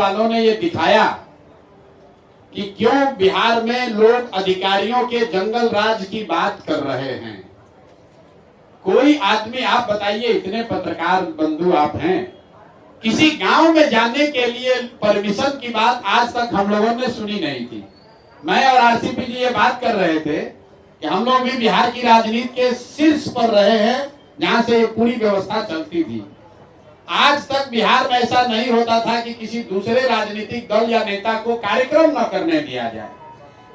वालों ने ये दिखाया कि क्यों बिहार में लोग अधिकारियों के जंगल राज की बात कर रहे हैं। कोई आदमी, आप बताइए, इतने पत्रकार बंधु आप हैं, किसी गांव में जाने के लिए परमिशन की बात आज तक हम लोगों ने सुनी नहीं थी। मैं और आरसीपी जी ये बात कर रहे थे कि हम लोग भी बिहार की राजनीति के शीर्ष पर रहे हैं जहां से ये पूरी व्यवस्था चलती थी। आज तक बिहार में ऐसा नहीं होता था कि किसी दूसरे राजनीतिक दल या नेता को कार्यक्रम न करने दिया जाए।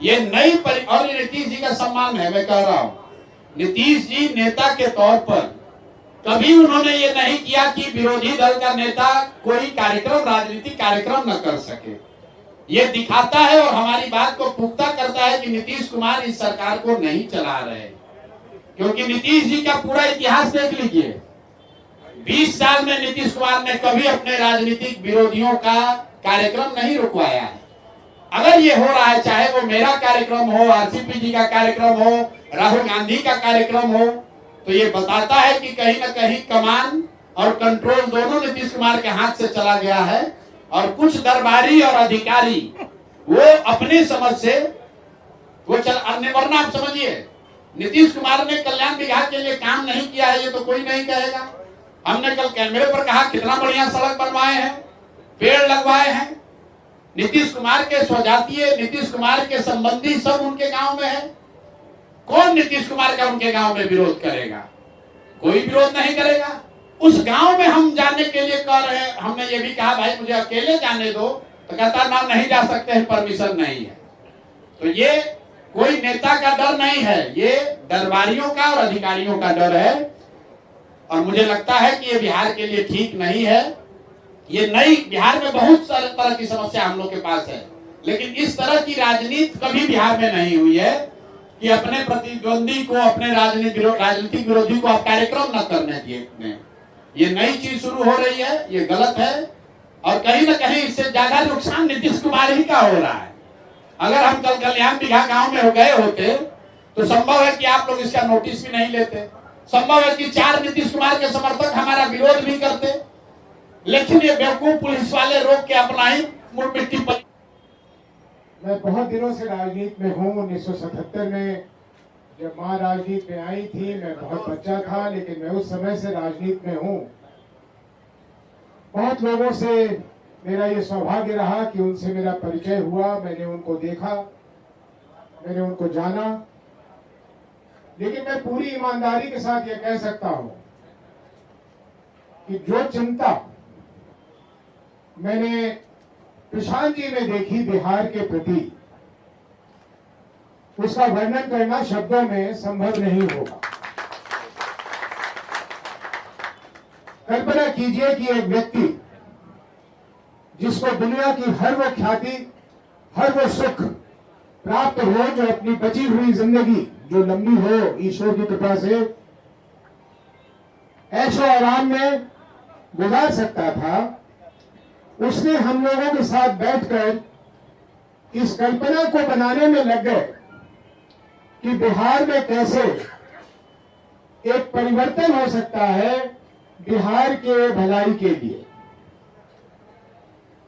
ये नई और ये नीतीश जी का सम्मान है। मैं कह रहा हूं, नीतीश जी नेता के तौर पर कभी उन्होंने ये नहीं किया कि विरोधी दल का नेता कोई कार्यक्रम, राजनीतिक कार्यक्रम न कर सके। ये दिखाता है और हमारी बात को पुख्ता करता है कि नीतीश कुमार इस सरकार को नहीं चला रहे। क्योंकि नीतीश जी का पूरा इतिहास देख लीजिए, 20 साल में नीतीश कुमार ने कभी अपने राजनीतिक विरोधियों का कार्यक्रम नहीं रुकवाया है। अगर ये हो रहा है, चाहे वो मेरा कार्यक्रम हो, आरसीपी जी का कार्यक्रम हो, राहुल गांधी का कार्यक्रम हो, तो ये बताता है कि कहीं ना कहीं कमान और कंट्रोल दोनों नीतीश कुमार के हाथ से चला गया है। और कुछ दरबारी और अधिकारी वो अपनी समझ से वो वरना आप समझिए, नीतीश कुमार ने कल्याण विभाग के लिए काम नहीं किया है, ये तो कोई नहीं कहेगा। हमने कल कैमरे पर कहा कितना बढ़िया सड़क बनवाए हैं, पेड़ लगवाए हैं। नीतीश कुमार के स्वजातीय, नीतीश कुमार के संबंधी सब उनके गांव में है। कौन नीतीश कुमार का उनके गांव में विरोध करेगा? कोई विरोध नहीं करेगा। उस गांव में हम जाने के लिए कह रहे हैं। हमने ये भी कहा भाई मुझे अकेले जाने दो, तो कहता ना नहीं जा सकते हैं, परमिशन नहीं है। तो ये कोई नेता का डर नहीं है, ये दरबारियों का और अधिकारियों का डर है। और मुझे लगता है कि ये बिहार के लिए ठीक नहीं है। ये नई, बिहार में बहुत सारे तरह की समस्या हम लोग के पास है, लेकिन इस तरह की राजनीति कभी बिहार में नहीं हुई है कि अपने प्रतिद्वंदी को, अपने राजनीतिक विरोधी को आप कार्यक्रम न करने दिए। ये नई चीज शुरू हो रही है, ये गलत है। और कहीं ना कहीं इससे ज्यादा नुकसान नीतीश कुमार ही का हो रहा है। अगर हम कल कल्याण बिघा गांव में हो गए होते तो संभव है कि आप लोग इसका नोटिस भी नहीं लेते। संभव है कि 4 नीतीश कुमार के समर्थक हमारा विरोध भी करते, लेकिन ये बेवकूफ पुलिस वाले रोक के अपना ही मुड़ मिट्टी पर। मैं बहुत दिनों से राजनीति में हूँ। 1977 में जब माँ राजनीति में आई थी, मैं बहुत बच्चा था, लेकिन मैं उस समय से राजनीति में हूँ। बहुत लोगों से मेरा ये सौभाग्य रहा कि उनसे मेरा परिचय हुआ, मैंने उनको देखा, मैंने उनको जाना। लेकिन मैं पूरी ईमानदारी के साथ ये कह सकता हूँ कि जो चिंता मैंने प्रशांत जी में देखी बिहार के प्रति, उसका वर्णन करना शब्दों में संभव नहीं होगा। कल्पना कीजिए कि एक व्यक्ति जिसको दुनिया की हर वो ख्याति, हर वो सुख प्राप्त हो जो अपनी बची हुई जिंदगी जो लंबी हो ईश्वर की कृपा से ऐशो आराम में गुजार सकता था, उसने हम लोगों के साथ बैठकर इस कल्पना को बनाने में लग गए कि बिहार में कैसे एक परिवर्तन हो सकता है बिहार के भलाई के लिए।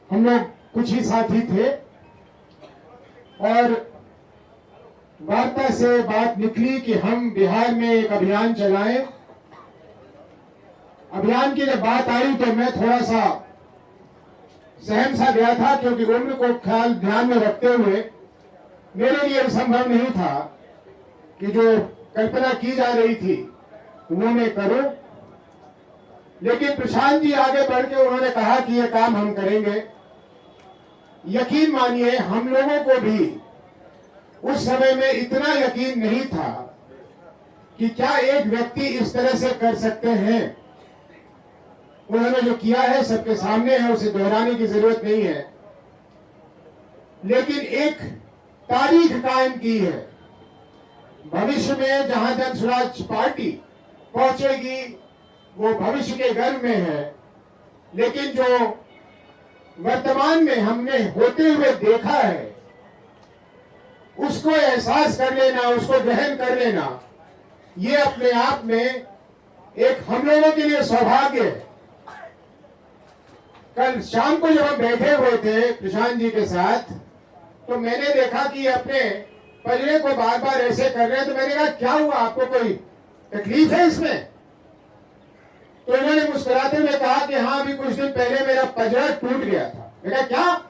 हम लोग कुछ ही साथी थे और वार्ता से बात निकली कि हम बिहार में एक अभियान चलाएं। अभियान की जब बात आई तो मैं थोड़ा सा सहम सा गया था, क्योंकि उम्र को ख्याल ध्यान में रखते हुए मेरे लिए संभव नहीं था कि जो कल्पना की जा रही थी वो मैं करूं। लेकिन प्रशांत जी आगे बढ़ के उन्होंने कहा कि ये काम हम करेंगे। यकीन मानिए, हम लोगों को भी उस समय में इतना यकीन नहीं था कि क्या एक व्यक्ति इस तरह से कर सकते हैं। उन्होंने जो किया है सबके सामने है, उसे दोहराने की जरूरत नहीं है। लेकिन एक तारीख कायम की है। भविष्य में जहां जन स्वराज पार्टी पहुंचेगी वो भविष्य के गर्भ में है, लेकिन जो वर्तमान में हमने होते हुए देखा है उसको एहसास कर लेना, उसको ग्रहण कर लेना, ये अपने आप में एक हम लोगों के लिए सौभाग्य है। कल शाम को जब हम बैठे हुए थे प्रशांत जी के साथ, तो मैंने देखा कि अपने पजरे को बार बार ऐसे कर रहे हैं। तो मैंने कहा क्या हुआ, आपको कोई तकलीफ है इसमें? तो इन्होंने मुस्कुराते हुए कहा कि हाँ, अभी कुछ दिन पहले मेरा पजरा टूट गया था। मैंने कहा क्या?